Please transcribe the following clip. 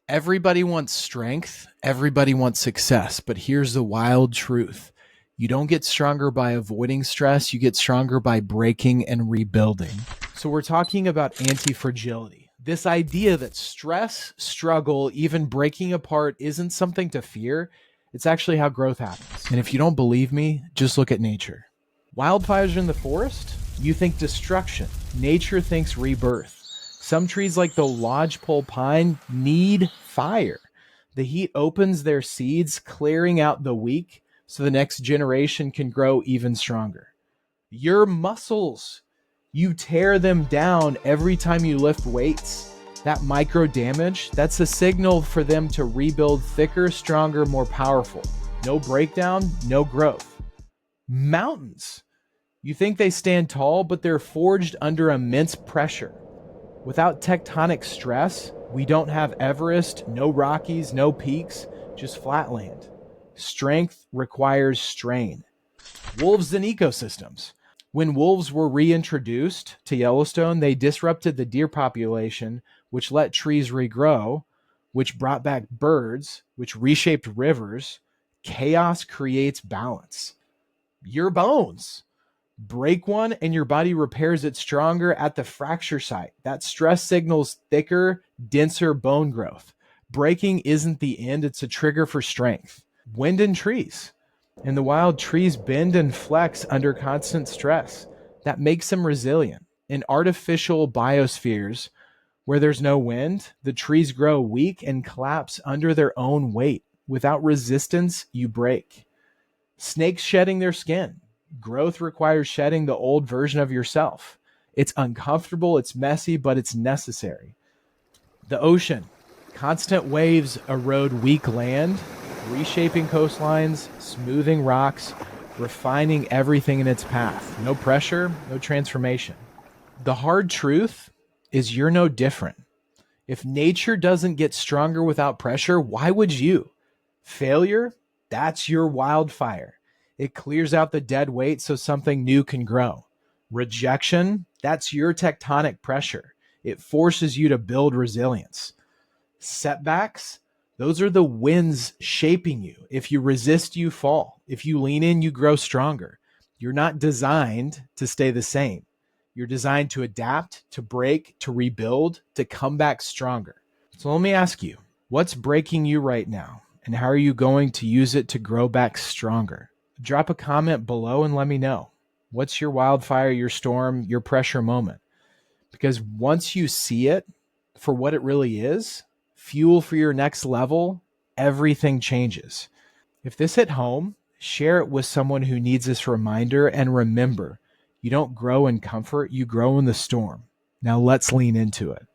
Everybody wants strength. Everybody wants success. But here's the wild truth. You don't get stronger by avoiding stress. You get stronger by breaking and rebuilding. So we're talking about anti-fragility. This idea that stress, struggle, even breaking apart isn't something to fear. It's actually how growth happens. And if you don't believe me, just look at nature. Wildfires in the forest? You think destruction. Nature thinks rebirth. Some trees like the lodgepole pine need fire. The heat opens their seeds, clearing out the weak so the next generation can grow even stronger. Your muscles, you tear them down every time you lift weights. That micro damage, that's a signal for them to rebuild thicker, stronger, more powerful. No breakdown, no growth. Mountains, you think they stand tall, but they're forged under immense pressure. Without tectonic stress, we don't have Everest, no Rockies, no peaks, just flatland. Strength requires strain. Wolves and ecosystems. When wolves were reintroduced to Yellowstone, they disrupted the deer population, which let trees regrow, which brought back birds, which reshaped rivers. Chaos creates balance. Your bones. Break one and your body repairs it stronger at the fracture site. That stress signals thicker, denser bone growth. Breaking isn't the end, it's a trigger for strength. Wind in trees. In the wild, trees bend and flex under constant stress. That makes them resilient. In artificial biospheres where there's no wind, the trees grow weak and collapse under their own weight. Without resistance, you break. Snakes shedding their skin. Growth requires shedding the old version of yourself. It's uncomfortable, it's messy, but it's necessary. The ocean. Constant waves erode weak land, reshaping coastlines, smoothing rocks, refining everything in its path. No pressure, no transformation. The hard truth is you're no different. If nature doesn't get stronger without pressure, why would you? Failure, that's your wildfire. It clears out the dead weight so something new can grow. Rejection, that's your tectonic pressure. It forces you to build resilience. Setbacks, those are the winds shaping you. If you resist, you fall. If you lean in, you grow stronger. You're not designed to stay the same. You're designed to adapt, to break, to rebuild, to come back stronger. So let me ask you, what's breaking you right now? And how are you going to use it to grow back stronger? Drop a comment below and let me know. What's your wildfire, your storm, your pressure moment? Because once you see it for what it really is, fuel for your next level, everything changes. If this hit home, share it with someone who needs this reminder, and remember, you don't grow in comfort, you grow in the storm. Now let's lean into it.